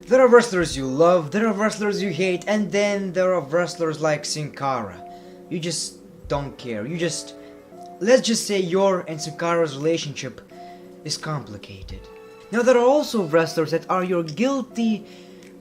There are wrestlers you love, there are wrestlers you hate, and then there are wrestlers like Sin Cara. You just don't care. Let's just say your and Sin Cara's relationship is complicated. Now there are also wrestlers that are your guilty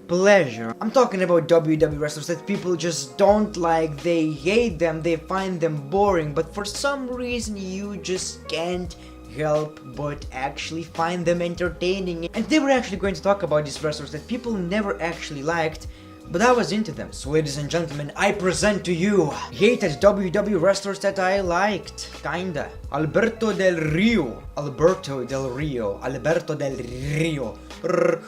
pleasure. I'm talking about WWE wrestlers that people just don't like, they hate them, they find them boring, but for some reason you just can't help but actually find them entertaining. And they were actually going to talk about these wrestlers that people never actually liked, but I was into them. So ladies and gentlemen, I present to you hated WWE wrestlers that I liked, kinda. Alberto Del Rio.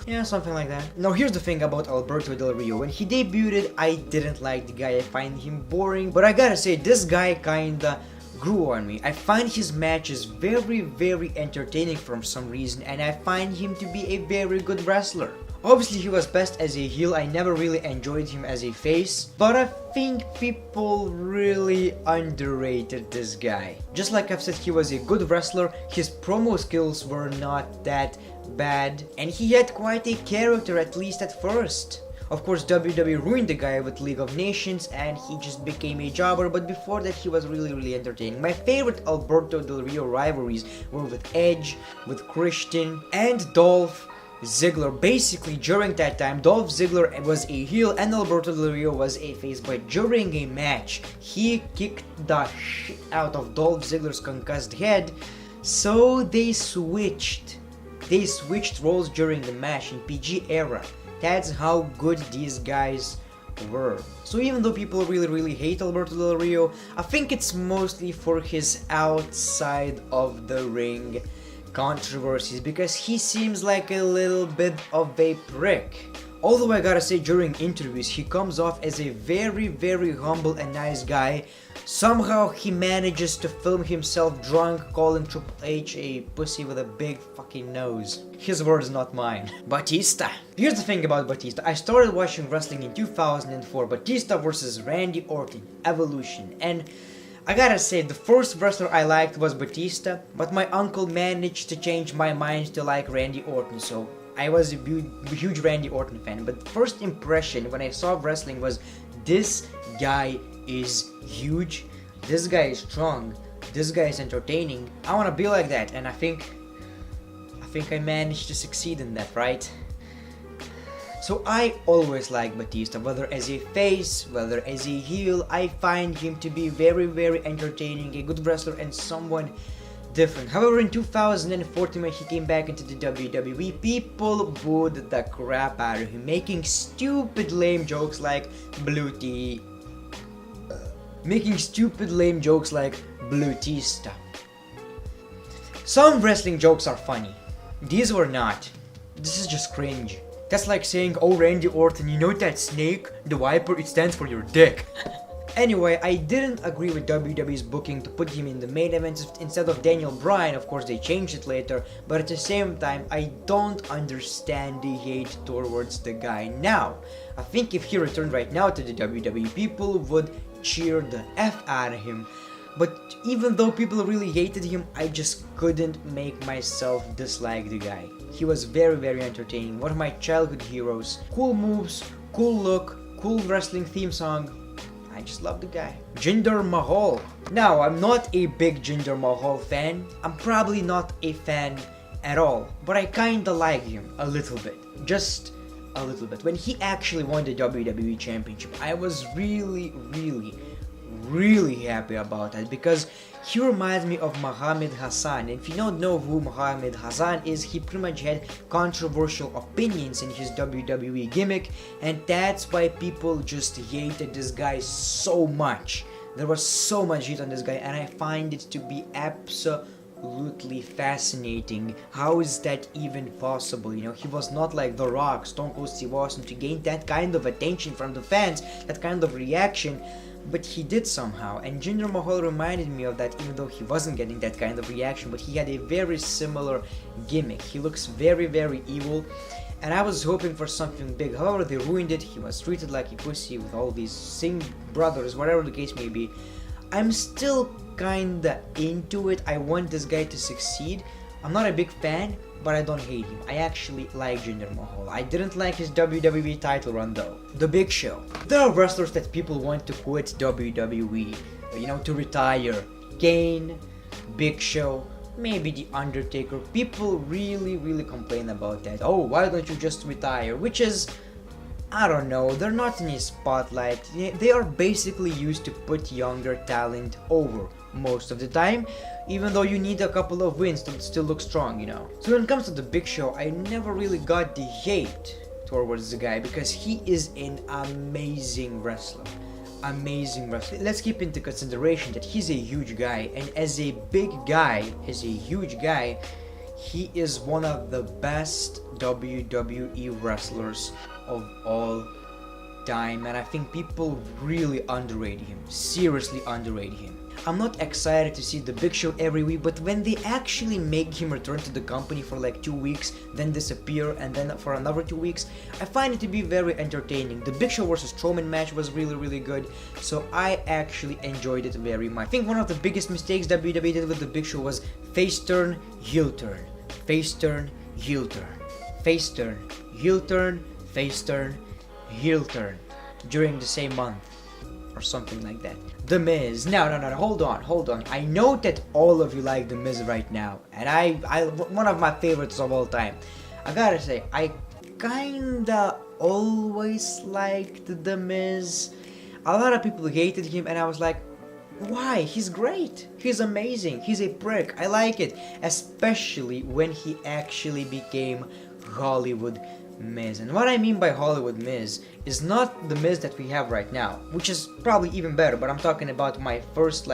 Yeah, something like that. Now here's the thing about Alberto Del Rio. When he debuted, I didn't like the guy, I find him boring, but I gotta say, this guy kinda grew on me. I find his matches very, very entertaining for some reason, and I find him to be a very good wrestler. Obviously he was best as a heel, I never really enjoyed him as a face, but I think people really underrated this guy. Just like I've said, he was a good wrestler, his promo skills were not that bad, and he had quite a character, at least at first. Of course, WWE ruined the guy with League of Nations and he just became a jobber, but before that he was really entertaining. My favorite Alberto Del Rio rivalries were with Edge, with Christian, and Dolph Ziggler. Basically, during that time, Dolph Ziggler was a heel and Alberto Del Rio was a face, but during a match, he kicked the shit out of Dolph Ziggler's concussed head, so they switched roles during the match in PG era. That's how good these guys were. So even though people really hate Alberto Del Rio, I think it's mostly for his outside of the ring controversies, because he seems like a little bit of a prick. Although I gotta say, during interviews he comes off as a very humble and nice guy, somehow he manages to film himself drunk calling Triple H a pussy with a big fucking nose. His words, not mine. Batista. Here's the thing about Batista. I started watching wrestling in 2004, Batista vs Randy Orton, Evolution, and I gotta say, the first wrestler I liked was Batista, but my uncle managed to change my mind to like Randy Orton, so I was a huge Randy Orton fan. But the first impression when I saw wrestling was, this guy is huge, this guy is strong, this guy is entertaining, I wanna be like that, and I think I managed to succeed in that, right? So I always like Batista, whether as a face, whether as a heel, I find him to be very entertaining, a good wrestler and someone different. However, in 2014 when he came back into the WWE, people booed the crap out of him, making stupid lame jokes like Blue Tea. Blutista. Some wrestling jokes are funny. These were not. This is just cringe. That's like saying, oh Randy Orton, you know that snake? The Viper, it stands for your dick. Anyway, I didn't agree with WWE's booking to put him in the main event instead of Daniel Bryan. Of course they changed it later, but at the same time I don't understand the hate towards the guy now. I think if he returned right now to the WWE, people would cheer the F out of him. But even though people really hated him, I just couldn't make myself dislike the guy. He was very entertaining, one of my childhood heroes. Cool moves, cool look, cool wrestling theme song. I just love the guy. Jinder Mahal. Now, I'm not a big Jinder Mahal fan. I'm probably not a fan at all, but I kinda like him a little bit. Just a little bit. When he actually won the WWE Championship, I was really happy about that, because he reminds me of Muhammad Hassan. And if you don't know who Muhammad Hassan is, he pretty much had controversial opinions in his WWE gimmick, and that's why people just hated this guy so much. There was so much hate on this guy, and I find it to be absolutely fascinating. How is that even possible? You know, he was not like The Rock, Stone Cold Steve Austin to gain that kind of attention from the fans, that kind of reaction, but he did somehow. And Jinder Mahal reminded me of that, even though he wasn't getting that kind of reaction, but he had a very similar gimmick. He looks very evil, and I was hoping for something big. However, they ruined it. He was treated like a pussy with all these Singh brothers, whatever the case may be. I'm still kinda into it. I want this guy to succeed, I'm not a big fan, but I don't hate him. I actually like Jinder Mahal. I didn't like his WWE title run though. The Big Show. There are wrestlers that people want to quit WWE, to retire. Kane, Big Show, maybe The Undertaker. People really complain about that. Oh, why don't you just retire? Which is, I don't know, they're not in a spotlight. They are basically used to put younger talent over most of the time, even though you need a couple of wins to still look strong, So when it comes to the Big Show, I never really got the hate towards the guy because he is an amazing wrestler. Amazing wrestler. Let's keep into consideration that he's a huge guy, and as a big guy, he is one of the best WWE wrestlers of all time, and I think people really underrate him. Seriously underrate him. I'm not excited to see the Big Show every week, but when they actually make him return to the company for like 2 weeks, then disappear, and then for another 2 weeks, I find it to be very entertaining. The Big Show versus Strowman match was really good, so I actually enjoyed it very much. I think one of the biggest mistakes WWE did with the Big Show was face turn, heel turn, face turn, heel turn, face turn, heel turn, face turn, heel turn during the same month or something like that. The Miz. No, hold on. I know that all of you like The Miz right now, and I one of my favorites of all time. I gotta say, I kinda always liked The Miz. A lot of people hated him, and I was like, why? He's great. He's amazing. He's a prick. I like it, especially when he actually became Hollywood Miz. And what I mean by Hollywood Miz is not the Miz that we have right now, which is probably even better, but I'm talking about my first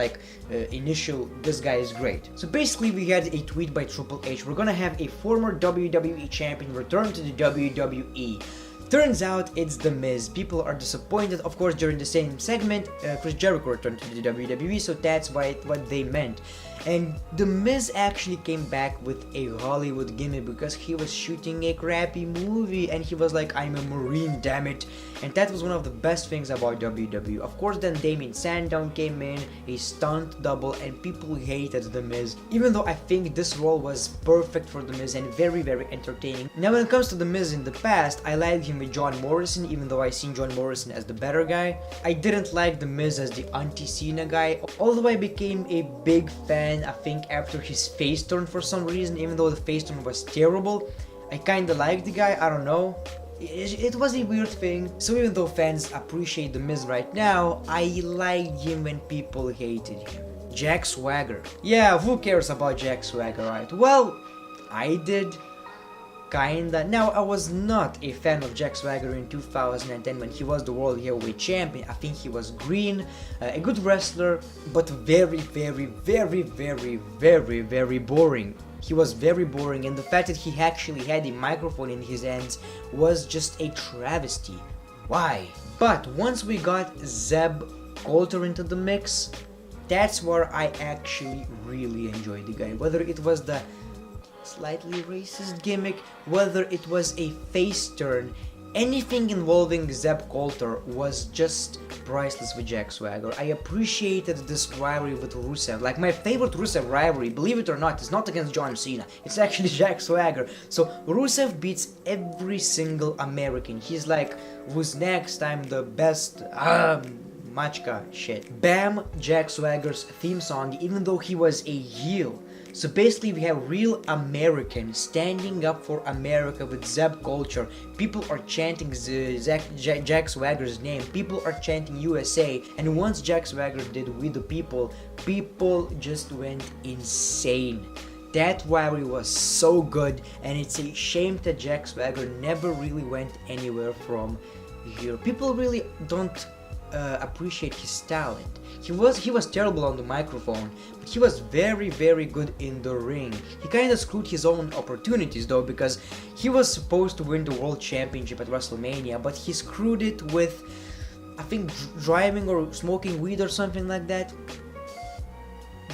initial this guy is great. So basically we had a tweet by Triple H. We're gonna have a former WWE champion return to the WWE. Turns out it's The Miz. People are disappointed. Of course, during the same segment, Chris Jericho returned to the WWE, so that's what they meant. And The Miz actually came back with a Hollywood gimmick because he was shooting a crappy movie and he was like, I'm a Marine, damn it. And that was one of the best things about WWE. Of course, then Damien Sandow came in, a stunt double, and people hated The Miz. Even though I think this role was perfect for The Miz and very entertaining. Now when it comes to The Miz in the past, I liked him with John Morrison, even though I seen John Morrison as the better guy. I didn't like The Miz as the anti-Cena guy, although I became a big fan, I think, after his face turn for some reason. Even though the face turn was terrible, I kinda liked the guy, I don't know. It was a weird thing. So even though fans appreciate The Miz right now, I liked him when people hated him. Jack Swagger. Yeah, who cares about Jack Swagger, right? Well, I did. Kinda. Now, I was not a fan of Jack Swagger in 2010 when he was the World Heavyweight Champion. I think he was green, a good wrestler, but very boring. He was very boring, and the fact that he actually had a microphone in his hands was just a travesty. Why? But once we got Zeb Coulter into the mix, that's where I actually really enjoyed the guy. Whether it was the slightly racist gimmick, whether it was a face turn, anything involving Zeb Coulter was just priceless with Jack Swagger. I appreciated this rivalry with Rusev. Like, my favorite Rusev rivalry, believe it or not, is not against John Cena, it's actually Jack Swagger. So Rusev beats every single American. He's like, who's next? I'm the best. Machka shit. Bam, Jack Swagger's theme song, even though he was a heel. So basically we have real Americans standing up for America with Zeb Coulter. People are chanting Jack Swagger's name. People are chanting USA. And once Jack Swagger did We the People, people just went insane. That rivalry was so good, and it's a shame that Jack Swagger never really went anywhere from here. People really don't appreciate his talent. He was terrible on the microphone, but he was very good in the ring. He kinda screwed his own opportunities though, because he was supposed to win the World Championship at WrestleMania, but he screwed it with, I think, driving or smoking weed or something like that.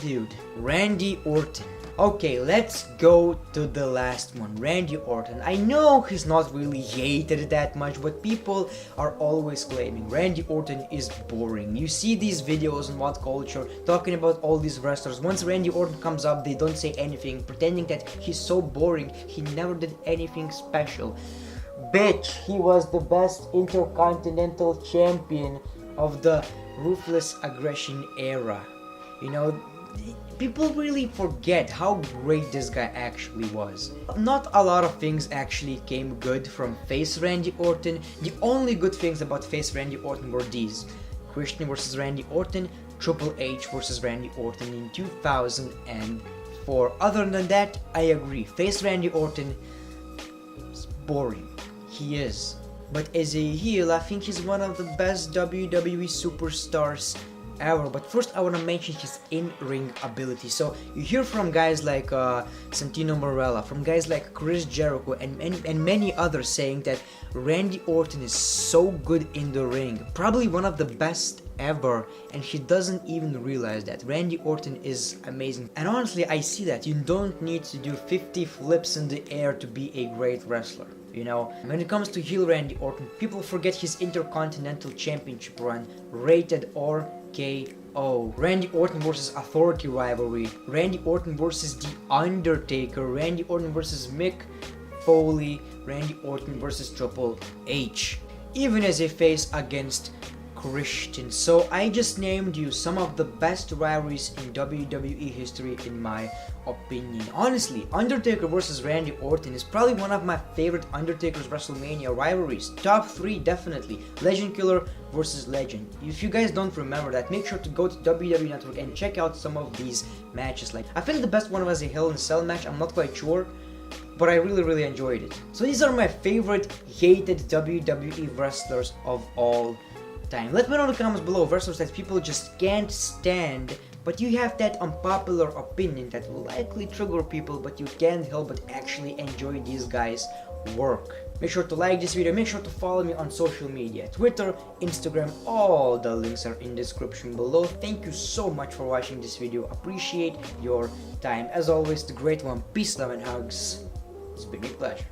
Dude, Randy Orton. Okay, let's go to the last one, Randy Orton. I know he's not really hated that much, but people are always claiming Randy Orton is boring. You see these videos on What Culture talking about all these wrestlers. Once Randy Orton comes up, they don't say anything, pretending that he's so boring, he never did anything special. Bitch, he was the best Intercontinental Champion of the Ruthless Aggression era. You know, people really forget how great this guy actually was. Not a lot of things actually came good from face Randy Orton. The only good things about face Randy Orton were these: Christian versus Randy Orton, Triple H versus Randy Orton in 2004. Other than that, I agree, face Randy Orton is boring. He is. But as a heel, I think he's one of the best WWE superstars ever. But first I want to mention his in-ring ability. So you hear from guys like Santino Marella, from guys like Chris Jericho and many others saying that Randy Orton is so good in the ring, probably one of the best ever, and he doesn't even realize that. Randy Orton is amazing, and honestly I see that. You don't need to do 50 flips in the air to be a great wrestler. You know, when it comes to heel Randy Orton, people forget his Intercontinental Championship run, rated RKO. Randy Orton versus Authority rivalry, Randy Orton versus The Undertaker, Randy Orton versus Mick Foley, Randy Orton versus Triple H, even as a face against Christian. So I just named you some of the best rivalries in WWE history in my opinion. Honestly, Undertaker versus Randy Orton is probably one of my favorite Undertaker's WrestleMania rivalries. Top 3 definitely. Legend Killer versus Legend. If you guys don't remember that, make sure to go to WWE Network and check out some of these matches. Like, I think the best one was a Hell in a Cell match, I'm not quite sure, but I really enjoyed it. So these are my favorite hated WWE wrestlers of all time. Let me know in the comments below wrestlers that people just can't stand, but you have that unpopular opinion that will likely trigger people, but you can't help but actually enjoy these guys' work. Make sure to like this video, make sure to follow me on social media, Twitter, Instagram, all the links are in the description below. Thank you so much for watching this video, appreciate your time. As always, the great one, peace, love and hugs. It's been a pleasure.